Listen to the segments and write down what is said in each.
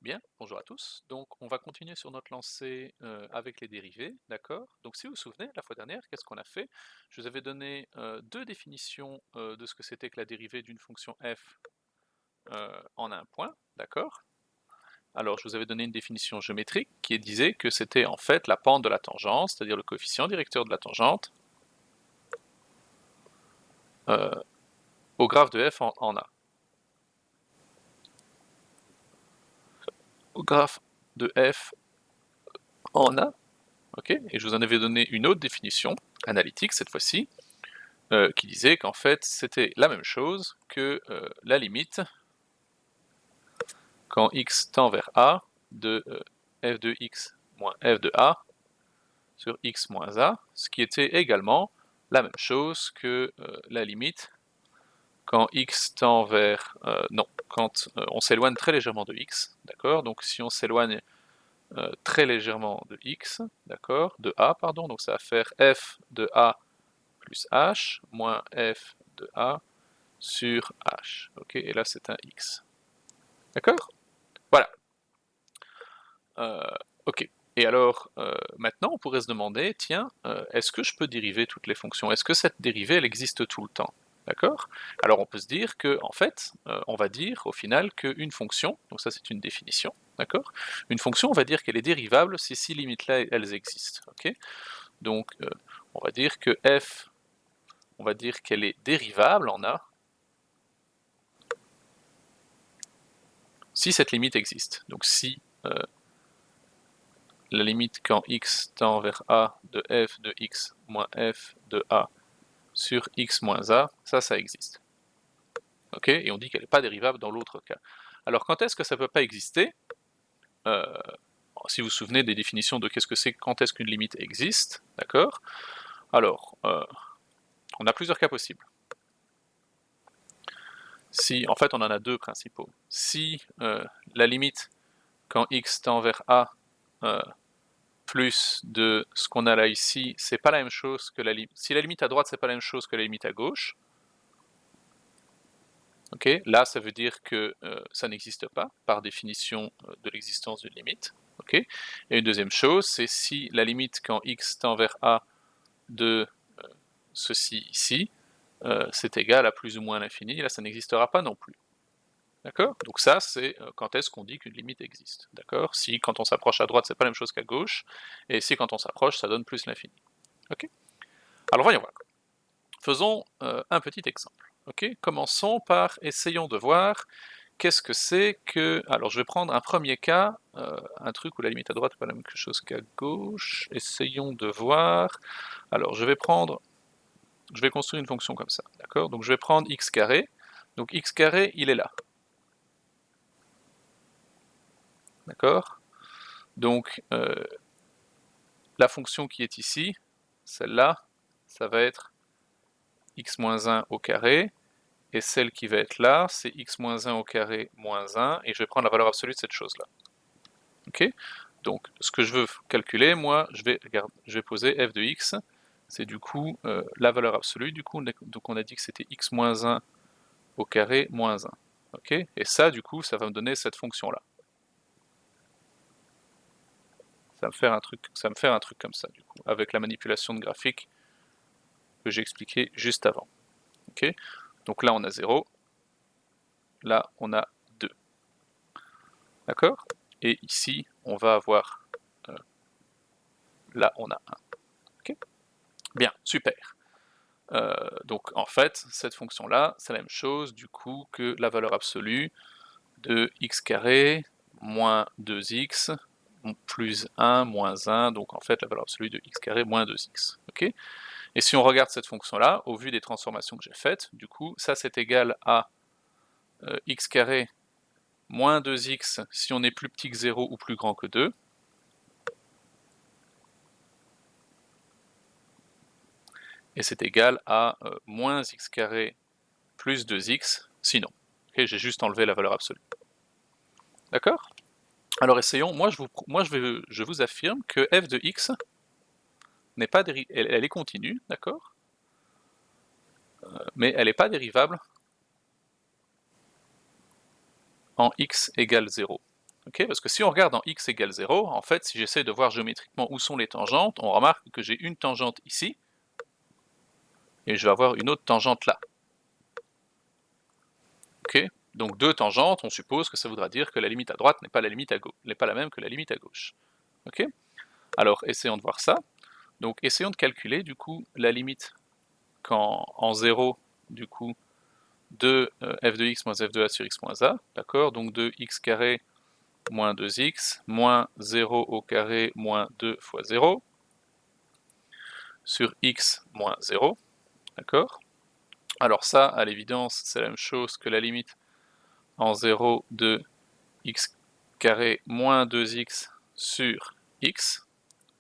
Bien, bonjour à tous. Donc, on va continuer sur notre lancée avec les dérivés, d'accord? Donc, si vous vous souvenez, la fois dernière, qu'est-ce qu'on a fait? Je vous avais donné deux définitions de ce que c'était que la dérivée d'une fonction f en un point, d'accord? Alors, je vous avais donné une définition géométrique qui disait que c'était en fait la pente de la tangente, c'est-à-dire le coefficient directeur de la tangente, euh, au graphe de f en A. Au graphe de f en A, ok? Et je vous en avais donné une autre définition, analytique cette fois-ci, qui disait qu'en fait c'était la même chose que la limite quand x tend vers a de f de x moins f de a sur x moins a, ce qui était également la même chose que la limite quand x tend vers... non, quand on s'éloigne très légèrement de x, d'accord? Donc si on s'éloigne très légèrement de x, d'accord, de a, pardon, donc ça va faire f de a plus h moins f de a sur h, ok, et là c'est un x. D'accord? Voilà. Ok. Et alors, maintenant, on pourrait se demander, tiens, est-ce que je peux dériver toutes les fonctions? Est-ce que cette dérivée, elle existe tout le temps? D'accord? Alors, on peut se dire que, en fait, on va dire au final qu'une fonction, donc ça c'est une définition, d'accord? Une fonction, on va dire qu'elle est dérivable si ces limites-là, elles existent, ok? Donc, on va dire que f, on va dire qu'elle est dérivable en A, si cette limite existe. Donc, si la limite quand x tend vers a de f de x moins f de a sur x moins a, ça existe. Ok? Et on dit qu'elle n'est pas dérivable dans l'autre cas. Alors quand est-ce que ça ne peut pas exister? euh, Si vous vous souvenez des définitions de qu'est-ce que c'est, quand est-ce qu'une limite existe, d'accord? Alors, on a plusieurs cas possibles. Si, en fait, on en a deux principaux. Si la limite quand x tend vers a plus de ce qu'on a là ici, c'est pas la même chose que la limite. Si la limite à droite, c'est pas la même chose que la limite à gauche, ok, là, ça veut dire que ça n'existe pas, par définition de l'existence d'une limite. Ok. Et une deuxième chose, c'est si la limite quand x tend vers a de ceci ici, c'est égal à plus ou moins l'infini, là, ça n'existera pas non plus. D'accord? Donc ça, c'est quand est-ce qu'on dit qu'une limite existe. D'accord? Si quand on s'approche à droite, c'est pas la même chose qu'à gauche, et si quand on s'approche, ça donne plus l'infini. Ok? Alors voyons voir. Faisons un petit exemple. Ok? Commençons par, essayons de voir qu'est-ce que c'est que... Alors je vais prendre un premier cas, un truc où la limite à droite n'est pas la même chose qu'à gauche. Essayons de voir. Alors je vais construire une fonction comme ça. D'accord? Donc je vais prendre x carré. Donc x carré, il est là. D'accord? Donc la fonction qui est ici, celle-là, ça va être x-1 au carré, et celle qui va être là, c'est x-1 au carré moins 1, et je vais prendre la valeur absolue de cette chose-là. Ok? Donc, ce que je veux calculer, moi, je vais poser f de x, c'est du coup la valeur absolue, du coup, donc on a dit que c'était x-1 au carré moins 1. Ok? Et ça, du coup, ça va me donner cette fonction-là. Ça me fait un truc comme ça, du coup, avec la manipulation de graphique que j'ai expliqué juste avant. Ok? Donc là, on a 0, là, on a 2. D'accord? Et ici, on va avoir, là, on a 1. Ok? Bien, super. Donc en fait, cette fonction-là, c'est la même chose du coup que la valeur absolue de x carré moins 2x plus 1 moins 1, donc en fait la valeur absolue de x carré moins 2x. Ok? Et si on regarde cette fonction-là, au vu des transformations que j'ai faites, du coup, ça c'est égal à x carré moins 2x si on est plus petit que 0 ou plus grand que 2. Et c'est égal à moins x carré plus 2x sinon. Okay, j'ai juste enlevé la valeur absolue. D'accord? Alors essayons, je vous affirme que f de x n'est pas elle est continue, d'accord? Mais elle n'est pas dérivable en x égale 0. Ok, parce que si on regarde en x égale 0, en fait, si j'essaie de voir géométriquement où sont les tangentes, on remarque que j'ai une tangente ici, et je vais avoir une autre tangente là. Ok, donc deux tangentes, on suppose que ça voudra dire que la limite à droite n'est pas la limite à gauche, n'est pas la même que la limite à gauche. Ok, alors essayons de voir ça. Donc essayons de calculer du coup la limite quand en 0, du coup, de f de x moins f de a sur x moins a, d'accord, donc de x carré moins 2x moins 0 au carré moins 2 fois 0 sur x moins 0, d'accord. Alors ça, à l'évidence, c'est la même chose que la limite en 0 de x carré moins 2x sur x,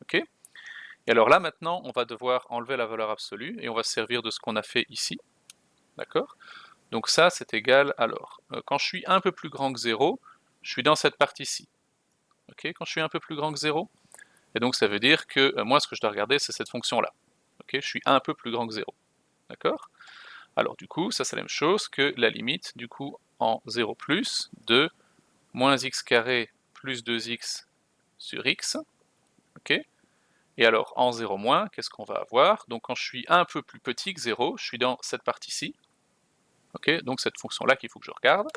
ok. Et alors là, maintenant, on va devoir enlever la valeur absolue, et on va se servir de ce qu'on a fait ici, d'accord. Donc ça, c'est égal, alors, quand je suis un peu plus grand que 0, je suis dans cette partie-ci, ok, quand je suis un peu plus grand que 0, et donc ça veut dire que moi, ce que je dois regarder, c'est cette fonction-là, ok, je suis un peu plus grand que 0, d'accord. Alors du coup, ça c'est la même chose que la limite, du coup, en 0 plus de moins x carré plus 2x sur x, ok. Et alors, en 0 moins, qu'est-ce qu'on va avoir? Donc quand je suis un peu plus petit que 0, je suis dans cette partie-ci, ok, donc cette fonction-là qu'il faut que je regarde.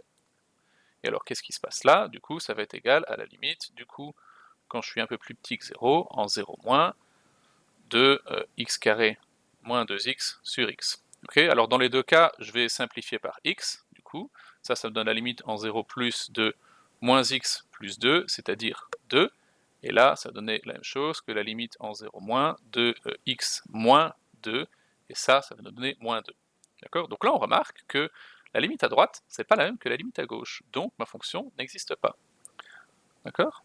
Et alors, qu'est-ce qui se passe là? Du coup, ça va être égal à la limite, du coup, quand je suis un peu plus petit que 0, en 0 moins, de x carré moins 2x sur x. Ok, alors dans les deux cas, je vais simplifier par x, du coup, ça me donne la limite en 0 plus de moins x plus 2, c'est-à-dire 2, et là, ça donnait la même chose que la limite en 0 moins de x moins 2, et ça va nous donner moins 2. D'accord? Donc là, on remarque que la limite à droite, c'est pas la même que la limite à gauche, donc ma fonction n'existe pas. D'accord?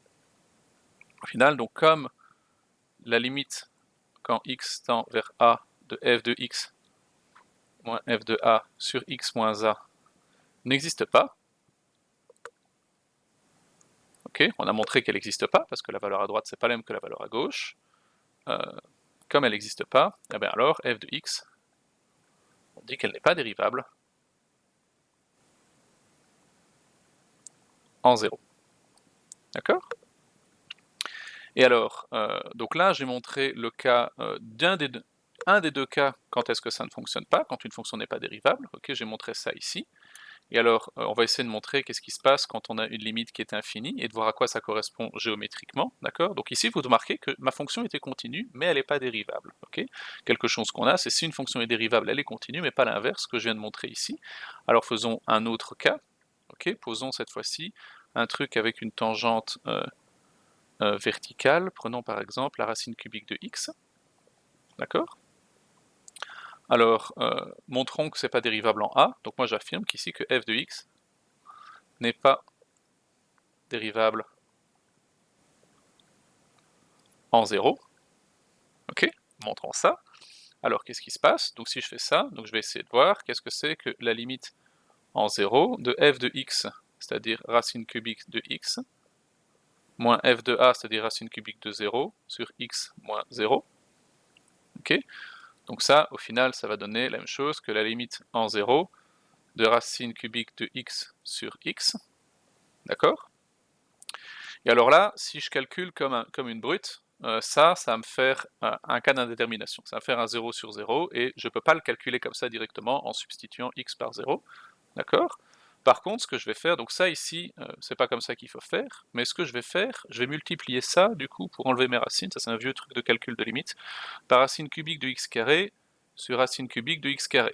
Au final, donc comme la limite quand x tend vers a de f de x moins f de a sur x moins a n'existe pas, ok, on a montré qu'elle n'existe pas, parce que la valeur à droite c'est pas la même que la valeur à gauche, comme elle n'existe pas, et bien alors f de x, on dit qu'elle n'est pas dérivable en 0. D'accord? Et alors, donc là j'ai montré le cas un des deux cas quand est-ce que ça ne fonctionne pas, quand une fonction n'est pas dérivable, ok, j'ai montré ça ici. Et alors, on va essayer de montrer qu'est-ce qui se passe quand on a une limite qui est infinie, et de voir à quoi ça correspond géométriquement, d'accord. Donc ici, vous remarquez que ma fonction était continue, mais elle n'est pas dérivable, ok. Quelque chose qu'on a, c'est si une fonction est dérivable, elle est continue, mais pas l'inverse, que je viens de montrer ici. Alors faisons un autre cas, ok, posons cette fois-ci un truc avec une tangente verticale, prenons par exemple la racine cubique de x, d'accord. Alors, montrons que c'est pas dérivable en a, donc moi j'affirme qu'ici que f de x n'est pas dérivable en 0, ok, montrons ça. Alors qu'est-ce qui se passe? Donc si je fais ça, donc je vais essayer de voir qu'est-ce que c'est que la limite en 0 de f de x, c'est-à-dire racine cubique de x, moins f de a, c'est-à-dire racine cubique de 0, sur x moins 0, ok. Donc ça, au final, ça va donner la même chose que la limite en 0 de racine cubique de x sur x, d'accord. Et alors là, si je calcule comme une brute, ça va me faire un cas d'indétermination, ça va faire un 0 sur 0, et je ne peux pas le calculer comme ça directement en substituant x par 0, d'accord. Par contre, ce que je vais faire, donc ça ici, c'est pas comme ça qu'il faut faire, mais ce que je vais faire, je vais multiplier ça, du coup, pour enlever mes racines, ça c'est un vieux truc de calcul de limite, par racine cubique de x carré sur racine cubique de x carré,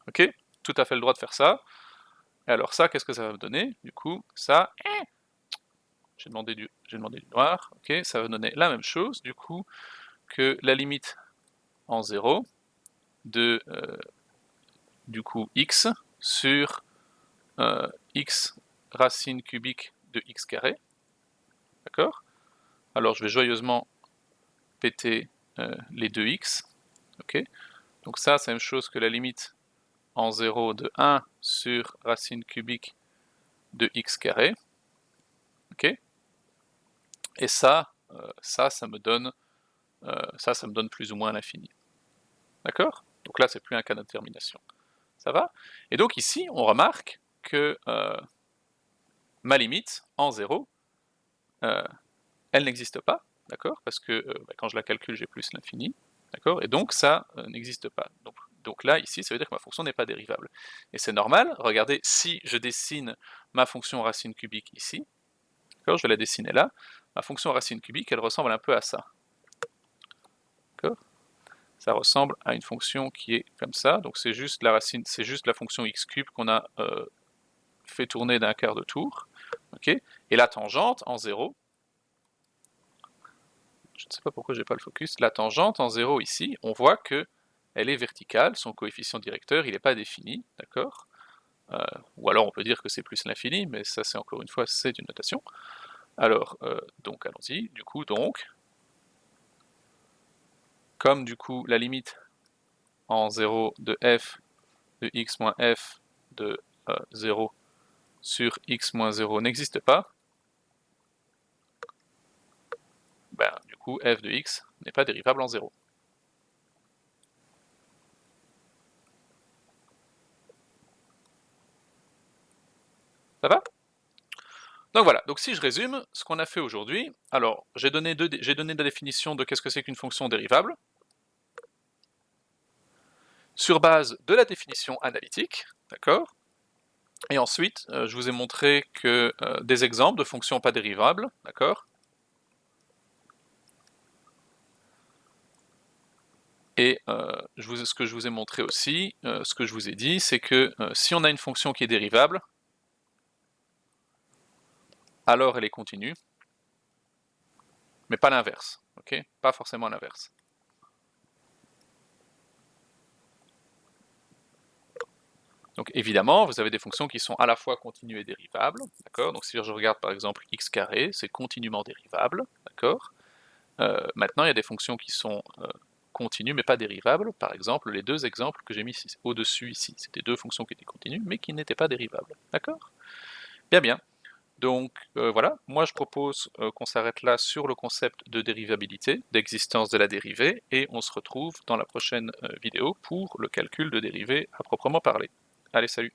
ok. Tout à fait le droit de faire ça, et alors ça, qu'est-ce que ça va me donner? Du coup, ça, j'ai demandé du noir, ok, ça va donner la même chose, du coup, que la limite en 0 de, du coup, x sur x racine cubique de x carré, d'accord. Alors je vais joyeusement péter les deux x, ok. Donc ça, c'est la même chose que la limite en 0 de 1 sur racine cubique de x carré, ok. Et ça, ça me donne plus ou moins l'infini, d'accord. Donc là, c'est plus un cas d'indétermination. Ça va? Et donc ici, on remarque que ma limite en 0, elle n'existe pas, d'accord? Parce que quand je la calcule, j'ai plus l'infini, d'accord? Et donc ça n'existe pas. Donc là, ici, ça veut dire que ma fonction n'est pas dérivable. Et c'est normal, regardez, si je dessine ma fonction racine cubique ici, d'accord? Je vais la dessiner là, ma fonction racine cubique, elle ressemble un peu à ça, d'accord? Ça ressemble à une fonction qui est comme ça, donc c'est juste la racine, c'est juste la fonction x cube qu'on a fait tourner d'un quart de tour, ok? Et la tangente en 0, je ne sais pas pourquoi j'ai pas le focus, la tangente en 0 ici, on voit que elle est verticale, son coefficient directeur, il n'est pas défini, d'accord? Ou alors on peut dire que c'est plus l'infini, mais ça c'est encore une fois, c'est une notation. Alors, donc allons-y, du coup, donc, comme du coup la limite en 0 de f de x moins f de 0 sur x moins 0 n'existe pas, ben, du coup f de x n'est pas dérivable en 0. Ça va? Donc voilà, donc si je résume, ce qu'on a fait aujourd'hui, alors j'ai donné la définition de qu'est-ce que c'est qu'une fonction dérivable, sur base de la définition analytique, d'accord? Et ensuite, je vous ai montré que des exemples de fonctions pas dérivables, d'accord? Et ce que je vous ai montré aussi, ce que je vous ai dit, c'est que si on a une fonction qui est dérivable, alors elle est continue, mais pas l'inverse, ok? Pas forcément l'inverse. Donc évidemment, vous avez des fonctions qui sont à la fois continues et dérivables, d'accord? Donc si je regarde par exemple x carré, c'est continuellement dérivable, d'accord? Maintenant, il y a des fonctions qui sont continues mais pas dérivables. Par exemple, les deux exemples que j'ai mis au-dessus ici, c'était deux fonctions qui étaient continues mais qui n'étaient pas dérivables, d'accord? Bien, bien. Donc voilà, moi je propose qu'on s'arrête là sur le concept de dérivabilité, d'existence de la dérivée, et on se retrouve dans la prochaine vidéo pour le calcul de dérivée à proprement parler. Allez, salut!